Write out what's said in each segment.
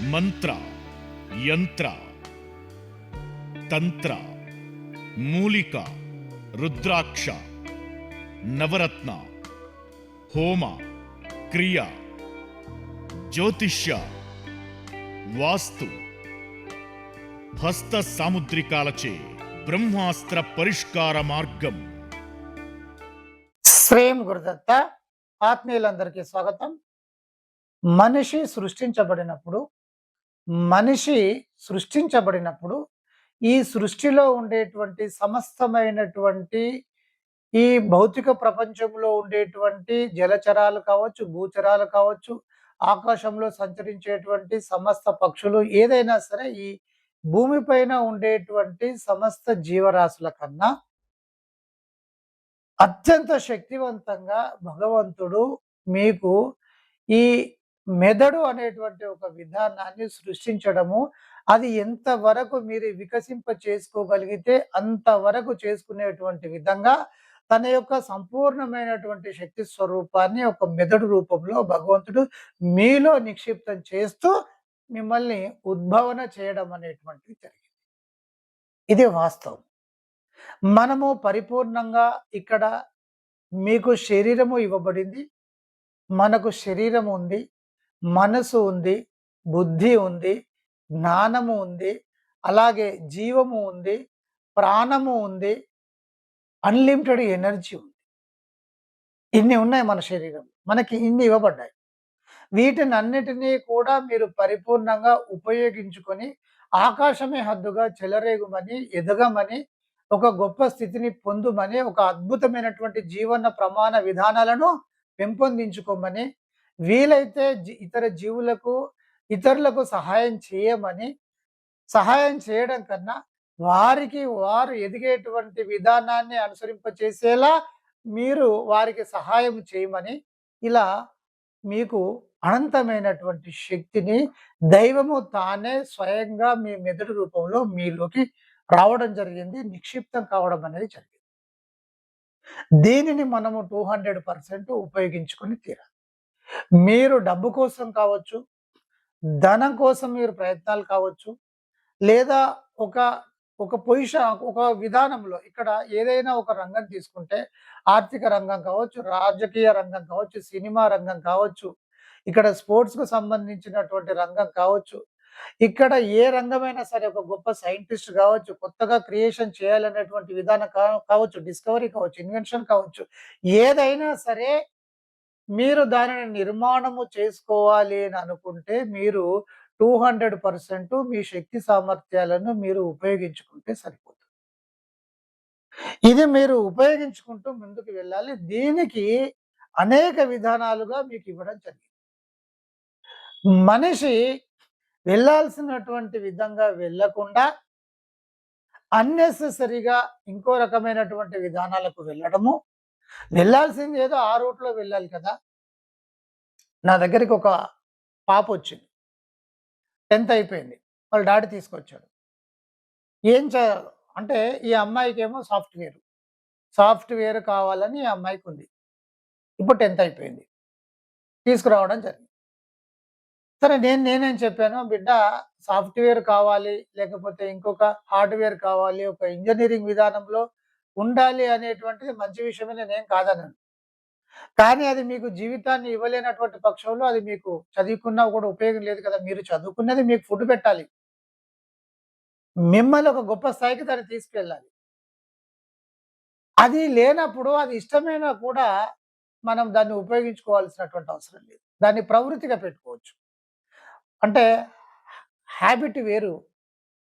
మంత్ర, యంత్ర, తంత్ర, మూలిక, రుద్రాక్ష, నవరత్న, హోమ, క్రియ, జ్యోతిష్య, వాస్తు, హస్త సాముద్రికాలచే బ్రహ్మాస్త్ర పరిష్కార మార్గం. శ్రేయం గురుదత్త. ఆత్మీయులందరికీ స్వాగతం. మనిషి సృష్టించబడినప్పుడు ఈ సృష్టిలో ఉండేటువంటి సమస్తమైనటువంటి ఈ భౌతిక ప్రపంచంలో ఉండేటువంటి జలచరాలు కావచ్చు, భూచరాలు కావచ్చు, ఆకాశంలో సంచరించేటువంటి సమస్త పక్షులు ఏదైనా సరే ఈ భూమిపైన ఉండేటువంటి సమస్త జీవరాశుల కన్నా అత్యంత శక్తివంతంగా భగవంతుడు మీకు ఈ మెదడు అనేటువంటి ఒక విధానాన్ని సృష్టించడము, అది ఎంతవరకు మీరు వికసింప చేసుకోగలిగితే అంతవరకు చేసుకునేటువంటి విధంగా తన యొక్క సంపూర్ణమైనటువంటి శక్తి స్వరూపాన్ని ఒక మెదడు రూపంలో భగవంతుడు మీలో నిక్షిప్తం చేస్తూ మిమ్మల్ని ఉద్భవన చేయడం అనేటువంటిది జరిగింది. ఇది వాస్తవం. మనము పరిపూర్ణంగా ఇక్కడ మీకు శరీరము ఇవ్వబడింది. మనకు శరీరం ఉంది, మనసు ఉంది, బుద్ధి ఉంది, జ్ఞానము ఉంది, అలాగే జీవము ఉంది, ప్రాణము ఉంది, అన్లిమిటెడ్ ఎనర్జీ ఉంది. ఇన్ని ఉన్నాయి మన శరీరం. మనకి ఇన్ని ఇవ్వబడ్డాయి. వీటిని అన్నిటినీ కూడా మీరు పరిపూర్ణంగా ఉపయోగించుకొని ఆకాశమే హద్దుగా చెలరేగుమని, ఎదగమని, ఒక గొప్ప స్థితిని పొందుమని, ఒక అద్భుతమైనటువంటి జీవన ప్రమాణ విధానాలను పెంపొందించుకోమని, వీలైతే ఇతర జీవులకు, ఇతరులకు సహాయం చేయమని, సహాయం చేయడం కన్నా వారికి వారు ఎదిగేటువంటి విధానాన్ని అనుసరింపచేసేలా మీరు వారికి సహాయం చేయమని, ఇలా మీకు అనంతమైనటువంటి శక్తిని దైవము తానే స్వయంగా మీ మెదడు రూపంలో మీలోకి రావడం జరిగింది, నిక్షిప్తం కావడం అనేది జరిగింది. దీనిని మనము 200% ఉపయోగించుకొని తీరాలి. మీరు డబ్బు కోసం కావచ్చు, ధనం కోసం మీరు ప్రయత్నాలు కావచ్చు, లేదా ఒక ఒక ఒక విధానంలో ఇక్కడ ఏదైనా ఒక రంగం తీసుకుంటే ఆర్థిక రంగం కావచ్చు, రాజకీయ రంగం కావచ్చు, సినిమా రంగం కావచ్చు, ఇక్కడ స్పోర్ట్స్‌కు సంబంధించినటువంటి రంగం కావచ్చు, ఇక్కడ ఏ రంగమైనా సరే ఒక గొప్ప సైంటిస్ట్ కావచ్చు, కొత్తగా క్రియేషన్ చేయాలనేటువంటి విధానం కావచ్చు, డిస్కవరీ కావచ్చు, ఇన్వెన్షన్ కావచ్చు, ఏదైనా సరే మీరు దానిని నిర్మాణము చేసుకోవాలి అని అనుకుంటే మీరు 200% మీ శక్తి సామర్థ్యాలను మీరు ఉపయోగించుకుంటే సరిపోతుంది. ఇది మీరు ఉపయోగించుకుంటూ ముందుకు వెళ్ళాలి. దీనికి అనేక విధానాలుగా మీకు ఇవ్వడం జరిగింది. మనిషి వెళ్ళాల్సినటువంటి విధంగా వెళ్ళకుండా అన్నెసెసరీగా ఇంకో రకమైనటువంటి విధానాలకు వెళ్ళడము, వెళ్ళాల్సింది ఏదో ఆ రూట్లో వెళ్ళాలి కదా. నా దగ్గరికి ఒక పాప వచ్చింది, 10th అయిపోయింది, వాళ్ళ డాడీ తీసుకొచ్చాడు. ఏం చేయాలి అంటే ఈ అమ్మాయికేమో సాఫ్ట్వేర్ కావాలని ఈ అమ్మాయికి ఉంది. ఇప్పుడు 10th అయిపోయింది, తీసుకురావడం జరిగింది. సరే నేనేం చెప్పాను, బిడ్డ సాఫ్ట్వేర్ కావాలి, లేకపోతే ఇంకొక హార్డ్వేర్ కావాలి, ఒక ఇంజనీరింగ్ విధానంలో ఉండాలి అనేటువంటిది మంచి విషయమే, నేనేం కాదన్నాను. కానీ అది మీకు జీవితాన్ని ఇవ్వలేనటువంటి పక్షంలో అది మీకు చదువుకున్నా కూడా ఉపయోగం లేదు కదా. మీరు చదువుకున్నది మీకు ఫుడ్ పెట్టాలి, మిమ్మల్ని ఒక గొప్ప స్థాయికి దాన్ని తీసుకెళ్ళాలి. అది లేనప్పుడు అది ఇష్టమైనా కూడా మనం దాన్ని ఉపయోగించుకోవాల్సినటువంటి అవసరం లేదు. దాన్ని ప్రవృత్తిగా పెట్టుకోవచ్చు. అంటే హ్యాబిట్ వేరు,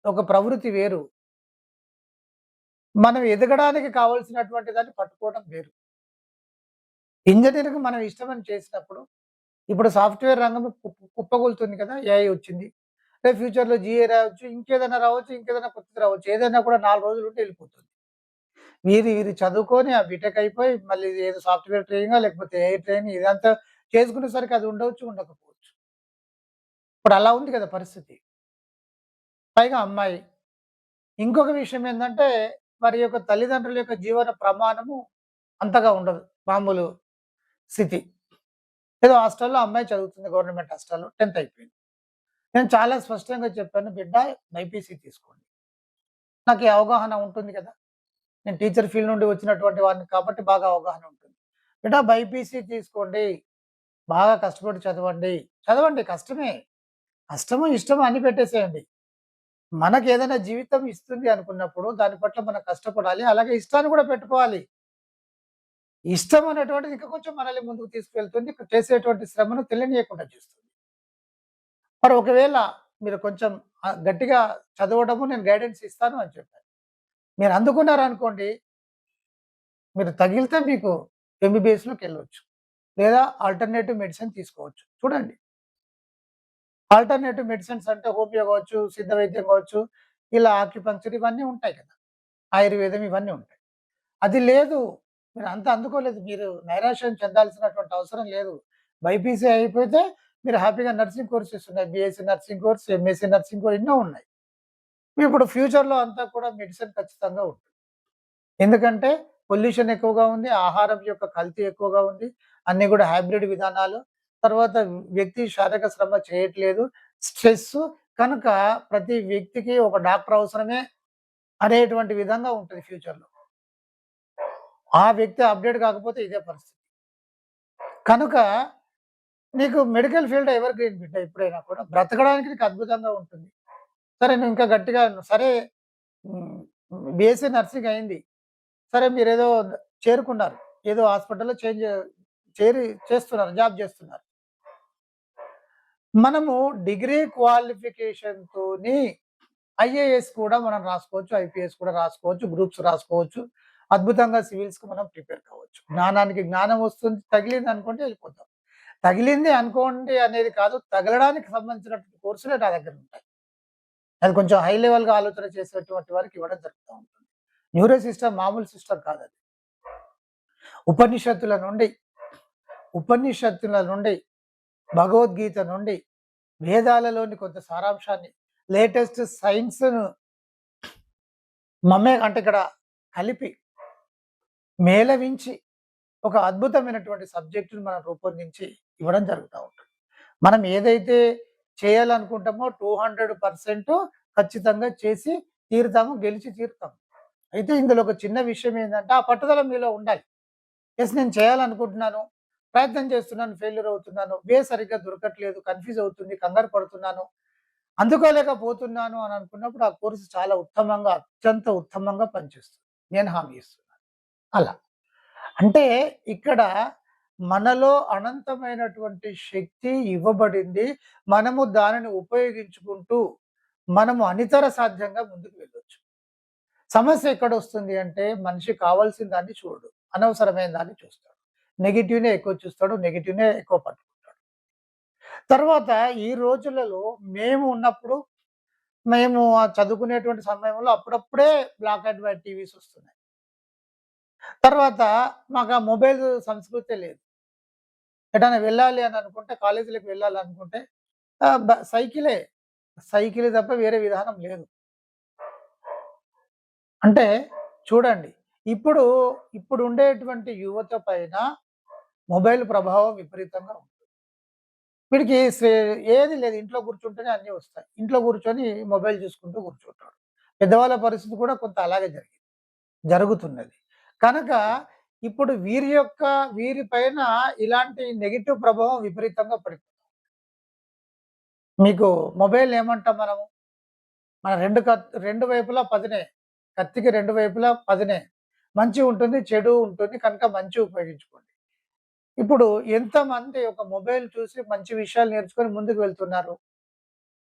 ఒక ప్రవృత్తి వేరు. మనం ఎదగడానికి కావాల్సినటువంటి దాన్ని పట్టుకోవడం వేరు. ఇంజనీరింగ్ మనం ఇష్టమని చేసినప్పుడు ఇప్పుడు సాఫ్ట్వేర్ రంగం కుప్పగొలుతుంది కదా, ఏఐ వచ్చింది. రేపు ఫ్యూచర్‌లో జీఏ రావచ్చు, ఇంకేదైనా రావచ్చు, ఇంకేదైనా కొత్తది రావచ్చు. ఏదైనా కూడా 4 రోజులు ఉంటే వెళ్ళిపోతుంది. వీరు చదువుకొని ఆ బీటెక్ అయిపోయి మళ్ళీ ఏదో సాఫ్ట్వేర్ ట్రైనింగా లేకపోతే ఏఐ ట్రైనింగ్ ఇదంతా చేసుకునేసరికి అది ఉండవచ్చు, ఉండకపోవచ్చు. ఇప్పుడు అలా ఉంది కదా పరిస్థితి. పైగా అమ్మాయి. ఇంకొక విషయం ఏందంటే వారి యొక్క తల్లిదండ్రుల యొక్క జీవన ప్రమాణము అంతగా ఉండదు. మామూలు స్థితి. ఏదో హాస్టల్‌లో అమ్మాయి చదువుతుంది, గవర్నమెంట్ హాస్టల్‌లో 10th అయిపోయింది. నేను చాలా స్పష్టంగా చెప్పాను, బిడ్డ బైపీసీ తీసుకోండి. నాకు ఈ అవగాహన ఉంటుంది కదా! నేను టీచర్ ఫీల్డ్ నుండి వచ్చినటువంటి వాడిని కాబట్టి బాగా అవగాహన ఉంటుంది. బిడ్డ బైపీసీ తీసుకోండి. బాగా కష్టపడి చదవండి. చదవండి కష్టమే. కష్టము, ఇష్టము అన్ని పెట్టేసేయండి. మనకేదైనా జీవితం ఇస్తుంది అనుకున్నప్పుడు దాని పట్ల మనం కష్టపడాలి. అలాగే ఇష్టాన్ని కూడా పెట్టుకోవాలి. ఇష్టం అనేటువంటిది ఇంకా కొంచెం మనల్ని ముందుకు తీసుకెళ్తుంది. చేసేటువంటి శ్రమను తెలియనీయకుండా చేస్తుంది. మరి ఒకవేళ మీరు కొంచెం గట్టిగా చదవడము నేను గైడెన్స్ ఇస్తాను అని చెప్పారు. మీరు అందుకున్నారనుకోండి, మీరు తగిలితే మీకు ఎంబీబీఎస్‌లోకెళ్ళొచ్చు. లేదా ఆల్టర్‌నేటివ్ మెడిసిన్ తీసుకోవచ్చు. చూడండి. ఆల్టర్‌నేటివ్ మెడిసిన్స్ అంటే హోమియో కావచ్చు, సిద్ధ వైద్యం కావచ్చు, ఇలా ఆక్యుపంక్చర్ ఇవన్నీ ఉంటాయి కదా! ఆయుర్వేదం ఇవన్నీ ఉంటాయి. అది లేదు. మీరు అంత అందుకోలేదు. మీరు నైరాశ్యం చెందాల్సినటువంటి అవసరం లేదు. బైపీసీ అయిపోతే మీరు హ్యాపీగా నర్సింగ్ కోర్సెస్ ఉన్నాయి. BSc nursing course, MSc nursing course ఎన్నో ఉన్నాయి. ఇప్పుడు ఫ్యూచర్‌లో అంతా కూడా మెడిసిన్ ఖచ్చితంగా ఉంటుంది. ఎందుకంటే పొల్యూషన్ ఎక్కువగా ఉంది. ఆహారం యొక్క కల్తీ ఎక్కువగా ఉంది. అన్నీ కూడా హైబ్రిడ్ విధానాలు. తర్వాత వ్యక్తి శారీరక శ్రమ చేయట్లేదు. స్ట్రెస్సు కనుక ప్రతి వ్యక్తికి ఒక డాక్టర్ అవసరమే అనేటువంటి విధంగా ఉంటది ఫ్యూచర్‌లో. ఆ వ్యక్తి అప్‌డేట్ కాకపోతే ఇదే పరిస్థితి. కనుక నీకు మెడికల్ ఫీల్డ్ ఎవర్ గ్రీన్ బిడ్డ ఎప్పుడైనా కూడా. బ్రతకడానికి నీకు అద్భుతంగా ఉంటుంది. సరే నువ్వు ఇంకా గట్టిగా సరే హ్మ్. బీఎస్సీ నర్సింగ్ అయింది. సరే మీరేదో చేరుకున్నారు. ఏదో హాస్పిటల్‌లో చేస్తున్నారు. జాబ్ చేస్తున్నారు. మనము డిగ్రీ క్వాలిఫికేషన్‌తోని ఐఏఎస్ కూడా మనం రాసుకోవచ్చు. ఐపీఎస్ కూడా రాసుకోవచ్చు. గ్రూప్స్ రాసుకోవచ్చు. అద్భుతంగా సివిల్స్‌కి మనం ప్రిపేర్ కావచ్చు. జ్ఞానానికి జ్ఞానం వస్తుంది. తగిలిందనుకోండి ఎళ్ళిపోతాం. తగిలింది అనుకోండి అనేది కాదు. తగలడానికి సంబంధించినటువంటి కోర్సులే నా దగ్గర ఉంటాయి. అది కొంచెం హై లెవెల్‌గా ఆలోచన చేసేటువంటి వారికి ఇవ్వడం జరుగుతా ఉంటుంది. న్యూరో సిస్టమ్ మామూలు సిస్టమ్ కాదది. ఉపనిషత్తుల నుండి, ఉపనిషత్తుల నుండి, భగవద్గీత నుండి, వేదాలలోని కొంత సారాంశాన్ని, లేటెస్ట్ సైన్స్‌ను అంటే ఇక్కడ కలిపి, మేళవించి, ఒక అద్భుతమైనటువంటి సబ్జెక్ట్‌ని మనం రూపొందించి ఇవ్వడం జరుగుతా ఉంటుంది. మనం ఏదైతే చేయాలనుకుంటామో 200% ఖచ్చితంగా చేసి తీరుతాము, గెలిచి తీరుతాము. అయితే ఇందులో ఒక చిన్న విషయం ఏందంటే, ఆ పట్టుదల మీలో ఉండాలి. యెస్ నేను చేయాలనుకుంటున్నాను. ప్రయత్నం చేస్తున్నాను, ఫెయిల్యూర్ అవుతున్నాను. సరిగ్గా దొరకట్లేదు, కన్‌ఫ్యూజ్ అవుతుంది, కంగారు పడుతున్నాను, అందుకోలేకపోతున్నాను అని అనుకున్నప్పుడు ఆ కోర్స్ చాలా ఉత్తమంగా, అత్యంత ఉత్తమంగా పనిచేస్తుంది. నేను హామీ ఇస్తున్నాను. అలా. అంటే ఇక్కడ మనలో అనంతమైనటువంటి శక్తి ఇవ్వబడింది. మనము దానిని ఉపయోగించుకుంటూ, మనము అనితర సాధ్యంగా ముందుకు వెళ్ళొచ్చు. సమస్య ఎక్కడొస్తుంది అంటే, మనిషి కావాల్సిన దాన్ని చూడడు. అనవసరమైన దాన్ని చూస్తాడు. నెగెటివ్‌నే ఎక్కువ చూస్తాడు. నెగెటివ్‌నే ఎక్కువ పట్టుకుంటాడు. తర్వాత ఈ రోజులలో మేము ఉన్నప్పుడు, మేము చదువుకునేటువంటి సమయంలో అప్పుడప్పుడే బ్లాక్ అండ్ వైట్ టీవీస్ వస్తున్నాయి. తర్వాత మాకు ఆ మొబైల్ సంస్కృతే లేదు. ఎటైనా వెళ్ళాలి అని అనుకుంటే, కాలేజీలకి వెళ్ళాలనుకుంటే సైకిలే. సైకిల్ తప్ప వేరే విధానం లేదు. అంటే చూడండి. ఇప్పుడు, ఇప్పుడు ఉండేటువంటి యువత పైన మొబైల్ ప్రభావం విపరీతంగా ఉంది. వీడికి ఏది లేదు. ఇంట్లో కూర్చుంటేనే అన్నీ వస్తాయి. ఇంట్లో కూర్చొని మొబైల్ చూసుకుంటూ కూర్చుంటాడు. పెద్దవాళ్ళ పరిస్థితి కూడా కొంత అలాగే జరుగుతున్నది. కనుక ఇప్పుడు వీరి పైన ఇలాంటి నెగెటివ్ ప్రభావం విపరీతంగా పడుతుంది. మీకు మొబైల్ ఏమంటాం మనము? మన రెండు వైపులా పదునే. కత్తికి రెండు వైపులా పదునే. మంచి ఉంటుంది, చెడు ఉంటుంది. కనుక మంచి ఉపయోగించుకోండి. ఇప్పుడు ఎంతమంది ఒక మొబైల్ చూసి మంచి విషయాలు నేర్చుకొని ముందుకు వెళ్తున్నారు.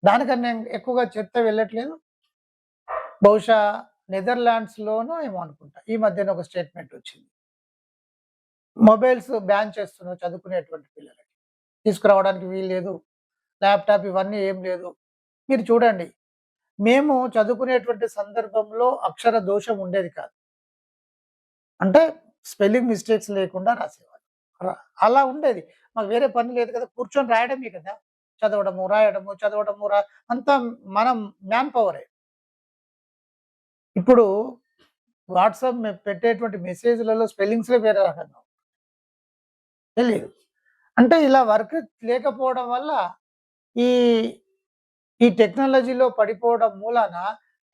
దానికన్నా ఎక్కువగా చెత్త వెళ్ళట్లేదు. బహుశా నెదర్లాండ్స్‌లోనో ఏమో అనుకుంటా. ఈ మధ్యన ఒక స్టేట్‌మెంట్ వచ్చింది. మొబైల్స్ బ్యాన్ చేస్తున్నారు చదువుకునేటువంటి పిల్లలకి. తీసుకురావడానికి వీల్లేదు. ల్యాప్‌టాప్ ఇవన్నీ ఏం లేదు. మీరు చూడండి. మేము చదువుకునేటువంటి సందర్భంలో అక్షర దోషం ఉండేది కాదు. అంటే స్పెల్లింగ్ మిస్టేక్స్ లేకుండా రాసేవాళ్ళం. ర అలా ఉండేది. మాకు వేరే పని లేదు కదా! కూర్చొని రాయడమే కదా! చదవడము, రాయడము, చదవడము, అంతా మనం మ్యాన్ పవరే. ఇప్పుడు వాట్సాప్ పెట్టేటువంటి మెసేజ్‌లలో స్పెల్లింగ్సే వేరే రకంగా తెలీదు. అంటే ఇలా వర్క్ లేకపోవడం వల్ల ఈ ఈ టెక్నాలజీలో పడిపోవడం మూలాన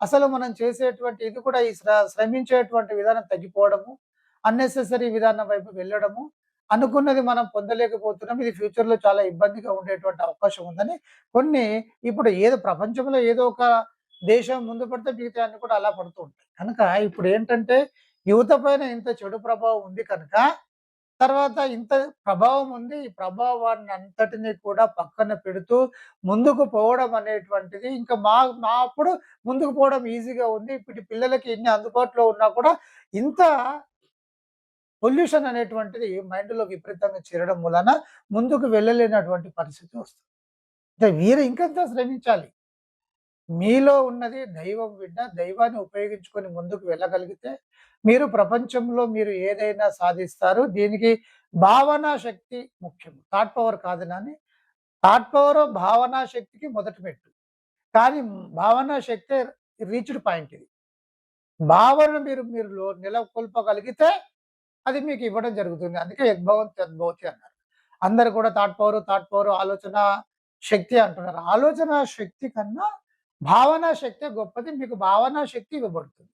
అసలు మనం చేసేటువంటి ఇది కూడా ఈ శ్రమించేటువంటి విధానం తగ్గిపోవడము, అన్నెసెసరీ విధానం వైపు వెళ్ళడము, అనుకున్నది మనం పొందలేకపోతున్నాం. ఇది ఫ్యూచర్‌లో చాలా ఇబ్బందిగా ఉండేటువంటి అవకాశం ఉందని కొన్ని ఇప్పుడు ఏదో ప్రపంచంలో ఏదో ఒక దేశం ముందు పడితే మిగతాయన్ని కూడా అలా పడుతూ ఉంటాయి. కనుక ఇప్పుడేంటంటే యువత పైన ఇంత చెడు ప్రభావం ఉంది కనుక తర్వాత ఇంత ప్రభావం ఉంది. ఈ ప్రభావాన్నంతటిని కూడా పక్కన పెడుతూ ముందుకు పోవడం అనేటువంటిది ఇంకా మా అప్పుడు ముందుకు పోవడం ఈజీగా ఉంది. ఇప్పటి పిల్లలకి ఎన్ని అందుబాటులో ఉన్నా కూడా ఇంత పొల్యూషన్ అనేటువంటిది మైండ్‌లో విపరీతంగా చేరడం మూలాన ముందుకు వెళ్ళలేనటువంటి పరిస్థితి వస్తుంది. అంటే వీరు ఇంకెంత శ్రమించాలి. మీలో ఉన్నది దైవం బిడ్డ. దైవాన్ని ఉపయోగించుకొని ముందుకు వెళ్ళగలిగితే, మీరు ప్రపంచంలో మీరు ఏదైనా సాధిస్తారు. దీనికి భావనా శక్తి ముఖ్యం. థాట్ పవర్ కాదు నాని. థాట్ పవర్, భావనా శక్తికి మొదటి మెట్టు. కానీ భావనా శక్తే రీచ్డ్ పాయింట్ ఇది. భావనను మీరు మీరు నెలకొల్పగలిగితే అది మీకు ఇవ్వడం జరుగుతుంది. అందుకే యద్భవంతి తద్భవతి అన్నారు. అందరూ కూడా థాట్ పవర్, ఆలోచన శక్తి అంటున్నారు. ఆలోచన శక్తి కన్నా భావనా శక్తే గొప్పది. మీకు భావనా శక్తి ఇవ్వబడుతుంది.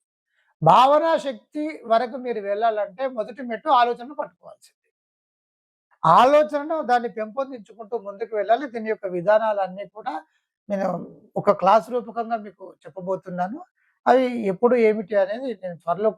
భావనా శక్తి వరకు మీరు వెళ్ళాలంటే మొదటి మెట్టు ఆలోచనను పట్టుకోవాల్సింది. ఆలోచనను దాన్ని పెంపొందించుకుంటూ ముందుకు వెళ్ళాలి. దీని యొక్క విధానాలన్నీ కూడా నేను ఒక క్లాస్ రూపకంగా మీకు చెప్పబోతున్నాను. అవి ఎప్పుడు ఏమిటి అనేది నేను త్వరలో